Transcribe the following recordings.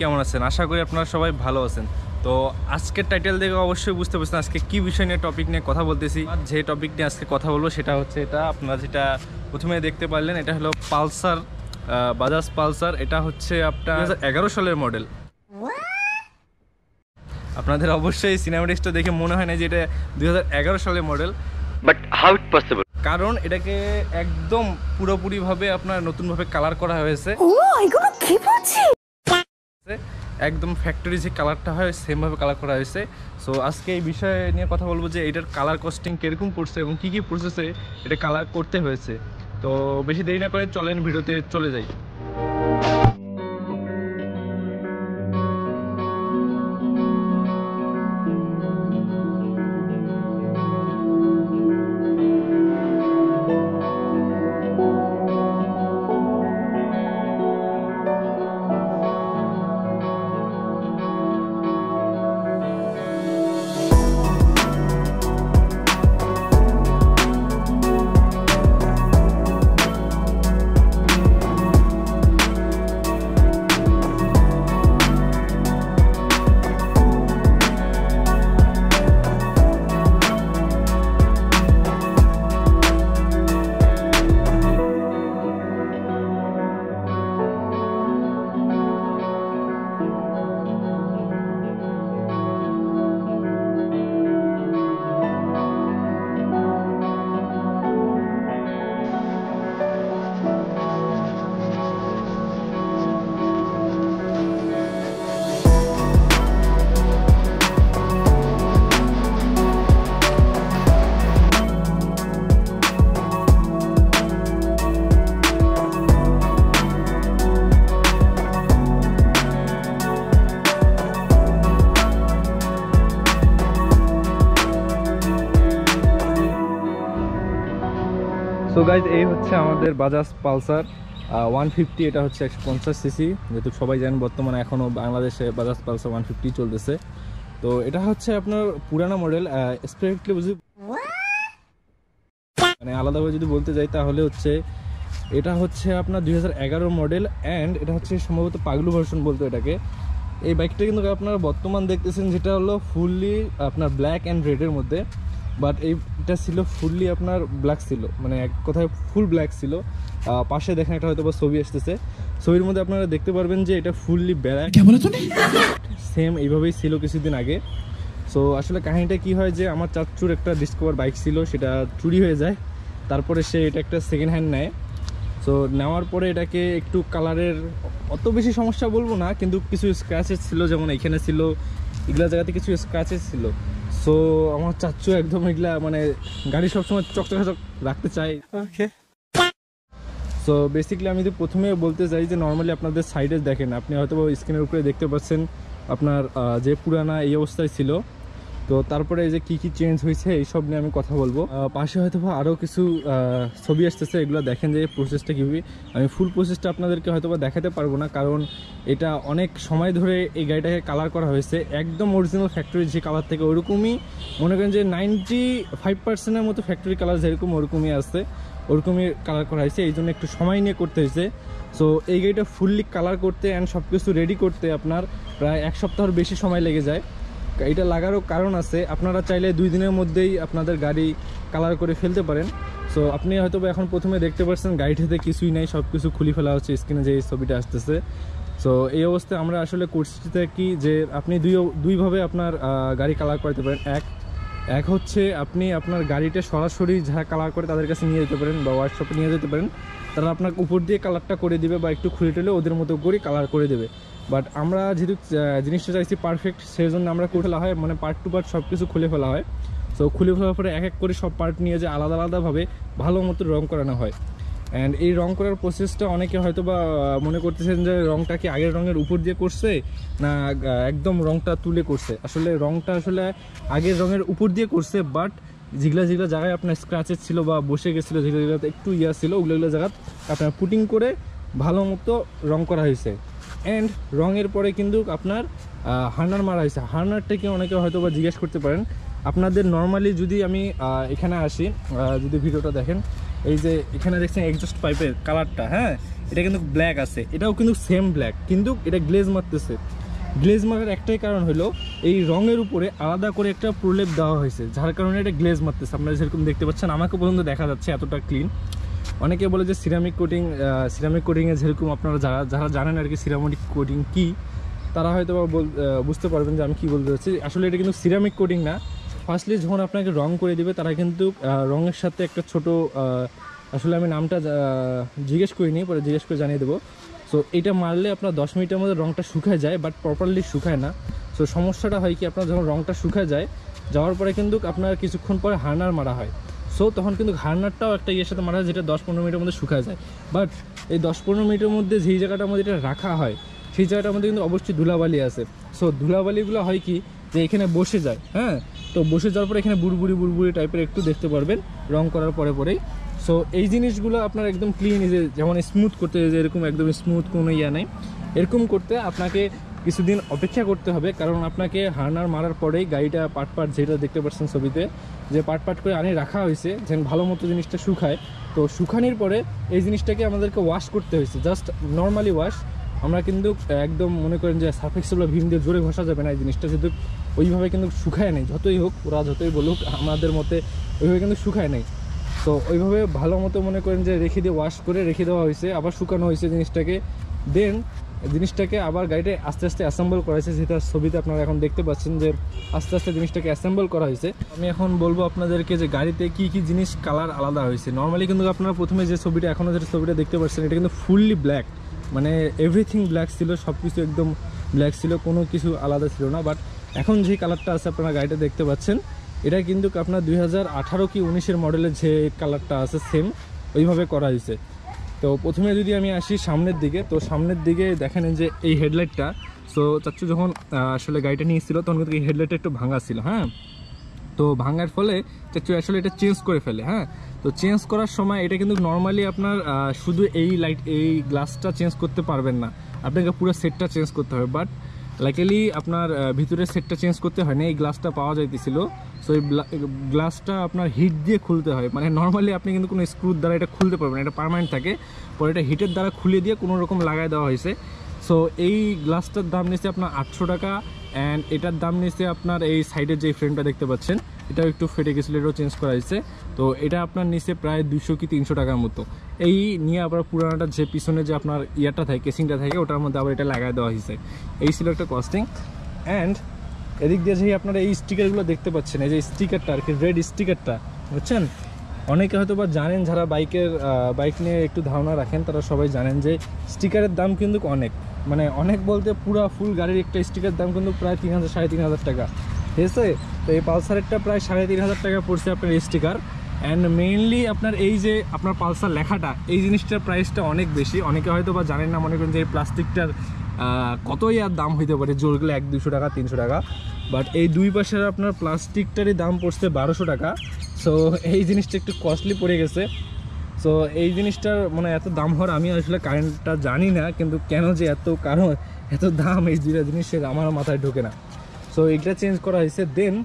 কেমন আছেন? আশা করি আপনারা সবাই ভালো আছেন। তো আজকের টাইটেল দেখে অবশ্যই বুঝতে পারছেন আজকে কি বিষয় নিয়ে টপিক নিয়ে কথা বলতেছি। যে টপিক নিয়ে আজকে কথা বলবো সেটা হচ্ছে এটা আপনারা যেটা প্রথমে দেখতে পারলেন, এটা হলো পালসার, বাজাজ পালসার। এটা হচ্ছে আপনার 2011 সালের মডেল। আপনাদের অবশ্যই সিনেমাটিক্সটা দেখে মনে হয় না যে এটা 2011 সালের model, but how it possible, কারণ এটাকে একদম পুরোপুরিভাবে আপনার নতুনভাবে কালার করা হয়েছে। একদম ফ্যাক্টরি যে কালারটা হয় সেমভাবে কালার করা হয়েছে। সো আজকে এই বিষয়ে নিয়ে কথা বলবো যে এটার কালার কস্টিং কিরকম পড়ছে এবং কি কি প্রসেসে এটা কালার করতে হয়েছে। তো বেশি দেরি না করে চলেন ভিডিওতে চলে যাই। সো গাইজ, এই হচ্ছে আমাদের বাজাজ পালসার 150। এটা হচ্ছে 150 সিসি। যেহেতু সবাই জানেন বর্তমানে এখনও বাংলাদেশে বাজাজ পালসার 150 চলতেছে। তো এটা হচ্ছে আপনার পুরানো মডেল। স্পেসিফিকলি মানে আলাদাভাবে যদি বলতে যাই তাহলে হচ্ছে এটা হচ্ছে আপনার 2011 মডেল অ্যান্ড এটা হচ্ছে সম্ভবত পাগলু ভার্সন বলতো এটাকে। এই বাইকটা কিন্তু আপনারা বর্তমান দেখতেছেন যেটা হলো ফুললি আপনার ব্ল্যাক অ্যান্ড রেডের মধ্যে, বাট এইটা ছিল ফুললি আপনার ব্ল্যাক ছিল, মানে এক কথায় ফুল ব্ল্যাক ছিল। পাশে দেখেন একটা হয়তো বা ছবি আসতেছে, ছবির মধ্যে আপনারা দেখতে পারবেন যে এটা ফুললি ব্ল্যাক। সেম এইভাবেই ছিল কিছুদিন আগে। সো আসলে কাহিনীটা কি হয় যে আমার চাচুর একটা ডিসকভার বাইক ছিল, সেটা চুরি হয়ে যায়। তারপরে সে এটা একটা সেকেন্ড হ্যান্ড নেয়। সো নেওয়ার পরে এটাকে একটু কালারের অত বেশি সমস্যা বলবো না, কিন্তু কিছু স্ক্র্যাচেস ছিল, যেমন এখানে ছিল, এগুলা জায়গাতে কিছু স্ক্র্যাচেস ছিল। সো আমার চাচ্চু একদম এগুলা মানে গাড়ি সবসময় চকচকাচক রাখতে চাই। ওকে, সো বেসিক্যালি আমি তো প্রথমে বলতে চাই যে নর্মালি আপনাদের সাইডে দেখেন, আপনি হয়তো স্ক্রিনের উপরে দেখতে পাচ্ছেন আপনার যে পুরানা এই অবস্থায় ছিল। তো তারপরে এই যে কী কী চেঞ্জ হয়েছে এইসব নিয়ে আমি কথা বলবো। পাশে হয়তো আরও কিছু ছবি আসতেছে, এগুলো দেখেন যে প্রসেসটা কীভাবে। আমি ফুল প্রসেসটা আপনাদেরকে হয়তো দেখাতে পারবো না, কারণ এটা অনেক সময় ধরে এই গাড়িটাকে কালার করা হয়েছে একদম অরিজিনাল ফ্যাক্টরি যে কালার থেকে, ওরকমই মনে করেন যে 95% মতো ফ্যাক্টরি কালার যেরকম ওরকমই আছে, ওরকমই কালার করা হয়েছে। এই জন্য একটু সময় নিয়ে করতে হয়েছে। সো এই গাড়িটা ফুললি কালার করতে অ্যান্ড সব কিছু রেডি করতে আপনার প্রায় 1 সপ্তাহের বেশি সময় লেগে যায়। এটা লাগারও কারণ আছে, আপনারা চাইলে 2 দিনের মধ্যেই আপনাদের গাড়ি কালার করে ফেলতে পারেন। সো আপনি হয়তো এখন প্রথমে দেখতে পাচ্ছেন গাড়িটাতে কিছুই নাই, সব কিছু খুলে ফেলা হচ্ছে, স্ক্রিনে যে ছবিটা আসতেছে। সো এই অবস্থায় আমরা আসলে করছি কি যে আপনি দুইভাবে আপনার গাড়ি কালার করতে পারেন। এক হচ্ছে আপনি আপনার গাড়িটা সরাসরি যারা কালার করে তাদের কাছে নিয়ে যেতে পারেন বা ওয়ার্কশপে নিয়ে যেতে পারেন, তারা আপনাকে উপর দিয়ে কালারটা করে দিবে বা একটু খুলে টুলে ওদের মতো করে কালার করে দেবে। বাট আমরা যেহেতু জিনিসটা চাইছি পারফেক্ট, সেই জন্য আমরা করে ফেলা হয়, মানে পার্ট টু পার্ট সব কিছু খুলে ফেলা হয়। সো খুলে ফেলার পরে এক এক করে সব পার্ট নিয়ে যে আলাদা আলাদাভাবে ভালো মতো রং করানো হয়। অ্যান্ড এই রং করার প্রসেসটা অনেকে হয়তো বা মনে করতেছেন যে রংটা কি আগের রঙের উপর দিয়ে করছে না একদম রংটা তুলে করছে। আসলে রংটা আসলে আগের রঙের উপর দিয়ে করছে, বাট যেগুলা জায়গায় আপনার স্ক্র্যাচেস ছিল বা বসে গেছিলো, যেগুলোতে একটু ছিল, ওগুলো জায়গা আপনার পুটিং করে ভালো মতো রং করা হয়েছে। অ্যান্ড রঙের পরে কিন্তু আপনার হার্নার মারা হয়েছে। হার্নারটাকে অনেকে হয়তো বা জিজ্ঞেস করতে পারেন। আপনাদের নর্মালি যদি আমি এখানে আসি, যদি ভিডিওটা দেখেন, এই যে এখানে দেখছেন এক্সস্ট পাইপের কালারটা, হ্যাঁ এটা কিন্তু ব্ল্যাক আছে, এটাও কিন্তু সেম ব্ল্যাক, কিন্তু এটা গ্লেজ মারতেছে। গ্লেজ মারার একটাই কারণ হলো এই রঙের উপরে আলাদা করে একটা প্রলেপ দেওয়া হয়েছে, যার কারণে এটা গ্লেজ মারতেছে। আপনারা যেরকম দেখতে পাচ্ছেন, আমাকে পর্যন্ত দেখা যাচ্ছে এতটা ক্লিন। অনেকে বলে যে সিরামিক কোটিংয়ে যেরকম আপনারা যারা জানেন আর কি সিরামিক কোটিং কি, তারা হয়তো বুঝতে পারবেন যে আমি কি বলতে চাচ্ছি। আসলে এটা কিন্তু সিরামিক কোটিং না। ফার্স্টলি যখন আপনাকে রং করে দিবে, তারা কিন্তু রঙের সাথে একটা ছোট, আসলে আমি নামটা জিজ্ঞেস করিনি, পরে জিজ্ঞেস করে জানিয়ে দেবো। সো এটা মারলে আপনার 10 মিনিটের মধ্যে রঙটা শুকায় যায়, বাট প্রপারলি শুকায় না। সো সমস্যাটা হয় কি, আপনার যখন রঙটা শুকায় যায়, যাওয়ার পরে কিন্তু আপনার কিছুক্ষণ পরে হার্নার মারা হয়। সো তখন কিন্তু হার্নারটাও একটা ইয়ের সাথে মারা হয়, যেটা 10-15 মিনিটের মধ্যে শুকায় যায়। বাট এই 10-15 মিনিটের মধ্যে যেই জায়গাটার মধ্যে এটা রাখা হয়, সেই জায়গাটার মধ্যে কিন্তু অবশ্যই ধুলাবালি আছে। সো ধুলাবালিগুলো হয় কি যে এখানে বসে যায়, হ্যাঁ, তো বসে যাওয়ার পরে এখানে বুড়বুড়ি টাইপের একটু দেখতে পারবেন রং করার পরেই। সো এই জিনিসগুলো আপনার একদম ক্লিন, যে যেমন স্মুথ করতে, যে এরকম একদম স্মুথ কোনো ইয়া নেই, এরকম করতে আপনাকে কিছুদিন অপেক্ষা করতে হবে। কারণ আপনাকে হার্নার মারার পরেই গাড়িটা পার্ট যেটা দেখতে পাচ্ছেন ছবিতে, যে পার্ট করে আনে রাখা হয়েছে যেন ভালো মতো জিনিসটা শুকায়। তো শুকানোর পরে এই জিনিসটাকে আমাদেরকে ওয়াশ করতে হয়েছে, জাস্ট নর্মালি ওয়াশ। আমরা কিন্তু একদম মনে করেন যে সার্ফ এক্সেল বা ভিম দিয়ে জোরে ঘষা যাবে না, এই জিনিসটা যেহেতু ওইভাবে কিন্তু শুকায় নেই, যতই হোক ওরা যতই বলুক আমাদের মতে ওইভাবে কিন্তু শুকায় নেই। তো ওইভাবে ভালো মতো মনে করেন যে রেখে দিয়ে ওয়াশ করে রেখে দেওয়া হয়েছে, আবার শুকানো হয়েছে জিনিসটাকে। দেন জিনিসটাকে আবার গাড়িতে আস্তে আস্তে অ্যাসেম্বল করা হয়েছে, যেটা ছবিতে আপনারা এখন দেখতে পাচ্ছেন যে আস্তে আস্তে জিনিসটাকে অ্যাসেম্বল করা হয়েছে। আমি এখন বলবো আপনাদেরকে যে গাড়িতে কি কি জিনিস কালার আলাদা হয়েছে। নর্মালি কিন্তু আপনারা প্রথমে যে ছবিটা, এখনও যে ছবিটা দেখতে পাচ্ছেন, এটা কিন্তু ফুললি ব্ল্যাক, মানে এভরিথিং ব্ল্যাক ছিল, সব কিছু একদম ব্ল্যাক ছিল, কোনো কিছু আলাদা ছিল না। বাট এখন যে কালারটা আছে আপনারা গাড়িটা দেখতে পাচ্ছেন, এটা কিন্তু আপনার 2018 কি 19-এর মডেলের যে কালারটা আছে সেম ওইভাবে করা হয়েছে। তো প্রথমে যদি আমি আসি সামনের দিকে, তো সামনের দিকে দেখেন যে এই হেডলাইটটা, সো চাচ্চু যখন আসলে গাড়িটা নিয়ে এসেছিলো তখন কিন্তু এই হেডলাইটটা একটু ভাঙা ছিল, হ্যাঁ। তো ভাঙার ফলে চাচ্চু আসলে এটা চেঞ্জ করে ফেলে, হ্যাঁ। তো চেঞ্জ করার সময় এটা কিন্তু নর্মালি আপনার শুধু এই গ্লাসটা চেঞ্জ করতে পারবেন না, আপনাকে পুরো সেটটা চেঞ্জ করতে হবে। বাট লাইকলি আপনার ভিতরের সেটটা চেঞ্জ করতে হয় না, এই গ্লাসটা পাওয়া যাইতেছিল। সো এই গ্লাসটা আপনার হিট দিয়ে খুলতে হয়, মানে নর্মালি আপনি কিন্তু কোনো স্ক্রুর দ্বারা এটা খুলতে পারবেন, এটা পার্মানেন্ট থাকে, পরে এটা হিটের দ্বারা খুলে দিয়ে কোনো রকম লাগাই দেওয়া হয়েছে। সো এই গ্লাসটার দাম নিচ্ছে আপনার 800 টাকা, অ্যান্ড এটার দাম নিচ্ছে আপনার এই সাইডের যে ফ্রেমটা দেখতে পাচ্ছেন, এটাও একটু ফেটে গেছিলো, এটাও চেঞ্জ করা হয়েছে। তো এটা আপনার নিচে প্রায় 200 কি 300 টাকার মতো। এই নিয়ে আবার পুরানোটা যে পিছনে যে আপনার ইয়ারটা থাকে, কেসিংটা থাকে, ওটার মধ্যে আবার এটা লাগাই দেওয়া হয়েছে। এই ছিল একটা কস্টিং। অ্যান্ড এদিক দিয়ে যে আপনারা এই স্টিকারগুলো দেখতে পাচ্ছেন, এই যে স্টিকারটা আর কি, রেড স্টিকারটা, বুঝছেন, অনেকে হয়তো বা জানেন, যারা বাইক নিয়ে একটু ধারণা রাখেন তারা সবাই জানেন যে স্টিকারের দাম কিন্তু অনেক, মানে অনেক বলতে পুরো ফুল গাড়ির একটা স্টিকারের দাম কিন্তু প্রায় 3000-3500 টাকা, ঠিক আছে। তো এই পালসারেরটা প্রায় 3500 টাকা পড়ছে আপনার স্টিকার। অ্যান্ড মেইনলি আপনার এই যে আপনার পালসার লেখাটা, এই জিনিসটার প্রাইসটা অনেক বেশি, অনেকে হয়তো বা জানেন না, মনে করেন যে এই প্লাস্টিকটার কতই আর দাম হইতে পারে, জোর গেলে 100-200 টাকা 300 টাকা, বাট এই দুই পাশের আপনার প্লাস্টিকটারই দাম পড়ছে 1200 টাকা। সো এই জিনিসটা একটু কস্টলি পড়ে গেছে। সো এই জিনিসটার মানে এত দাম হওয়ার আমি আসলে কারেন্টটা জানি না, কিন্তু কেন যে এত দাম এই দুইটা জিনিসের আমার মাথায় ঢোকে না। সো এইটা চেঞ্জ করা হয়েছে। দেন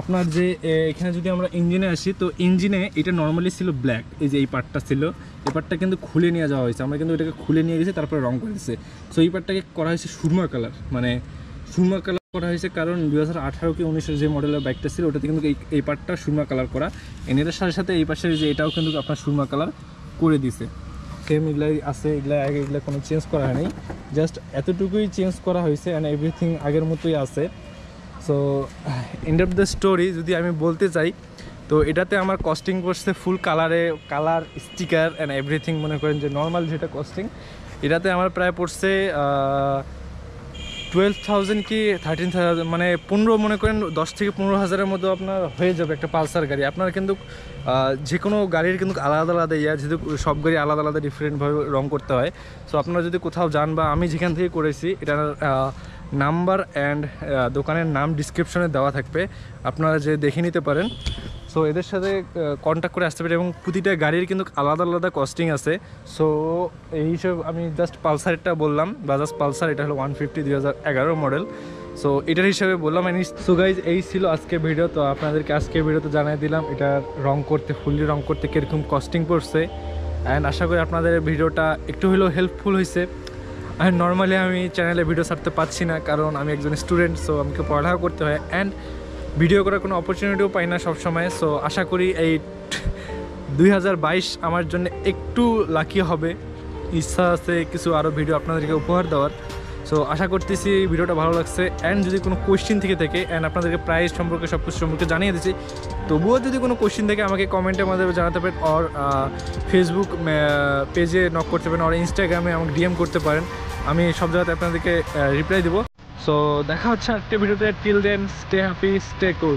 আপনার যে এখানে যদি আমরা ইঞ্জিনে আসি, তো ইঞ্জিনে এটা নর্মালি ছিল ব্ল্যাক, এই যে এই পার্টটা ছিল, এই পার্টটা কিন্তু খুলে নিয়ে যাওয়া হয়েছে, আমরা কিন্তু এটাকে খুলে নিয়ে গেছি তারপরে রং করে দিচ্ছে। সো এই পার্টটাকে করা হয়েছে সুরমা কালার, মানে সুরমা কালার করা হয়েছে কারণ 2018 কি 19-এর যে মডেলের বাইকটা ছিল ওটাতে কিন্তু এই পার্টটা সুরমা কালার করা, এটার সাথে সাথে এই পাশের যে এটাও কিন্তু আপনার সুরমা কালার করে দিছে। সেম এগুলাই আছে, এগুলা কোনো চেঞ্জ করা হয়নি, জাস্ট এতটুকুই চেঞ্জ করা হয়েছে অ্যান্ড এভরিথিং আগের মতোই আছে। So end of the story যদি আমি বলতে চাই, তো এটাতে আমার কস্টিং পড়ছে full colour sticker and everything, মনে করেন যে নর্মাল যেটা কস্টিং, এটাতে আমার প্রায় পড়ছে 12,000 কি 13,000, মানে 15, মনে করেন 10 থেকে 15,000-এর মতো আপনার হয়ে যাবে একটা পালসার গাড়ি। আপনার কিন্তু যে কোনো গাড়ির কিন্তু আলাদা আলাদা যেহেতু সব গাড়ি আলাদা আলাদা ডিফারেন্টভাবে রং করতে হয়। সো আপনারা যদি কোথাও যান বা আমি যেখান থেকে করেছি, এটার নাম্বার অ্যান্ড দোকানের নাম ডিসক্রিপশনে দেওয়া থাকবে, আপনারা যে দেখে নিতে পারেন। সো এদের সাথে কন্ট্যাক্ট করে আসতে পারে এবং প্রতিটা গাড়ির কিন্তু আলাদা আলাদা কস্টিং আছে। সো এই হিসেবে আমি জাস্ট পালসারটা বললাম, বাজাজ পালসার, এটা হলো 150 2011 মডেল। সো এটার হিসাবে বললাম। সো গাইজ এই ছিল আজকে ভিডিও। তো আপনাদেরকে আজকে ভিডিওতে জানিয়ে দিলাম এটার ফুললি রং করতে কীরকম কস্টিং পড়ছে, অ্যান্ড আশা করি আপনাদের ভিডিওটা একটু হলেও হেল্পফুল হয়েছে। আর নর্মালি আমি চ্যানেলে ভিডিও ছাড়তে পারছি না কারণ আমি একজন স্টুডেন্ট, সো আমাকে পড়ালেখা করতে হয় অ্যান্ড ভিডিও করার কোনো অপরচুনিটিও পাই না সবসময়। সো আশা করি এই 2022 আমার জন্য একটু লাকি হবে, ইচ্ছা আছে কিছু আরও ভিডিও আপনাদেরকে উপহার দেওয়ার। সো আশা করতেছি ভিডিওটা ভালো লাগছে, অ্যান্ড যদি কোনো কোয়েশ্চেন থেকে থাকে, অ্যান্ড আপনাদেরকে প্রাইস সম্পর্কে সব কিছু সম্পর্কে জানিয়ে দিচ্ছি, তবুও যদি কোনো কোয়েশ্চেন থাকে আমাকে কমেন্টের মাধ্যমে জানাতে পারেন, অর ফেসবুক পেজে নক করতে পারেন, অর ইনস্টাগ্রামে আমাকে ডিএম করতে পারেন, আমি সব জায়গাতে আপনাদেরকে রিপ্লাই দেবো। সো দেখা হচ্ছে আরেকটা ভিডিওতে। Till then stay happy, stay কুল।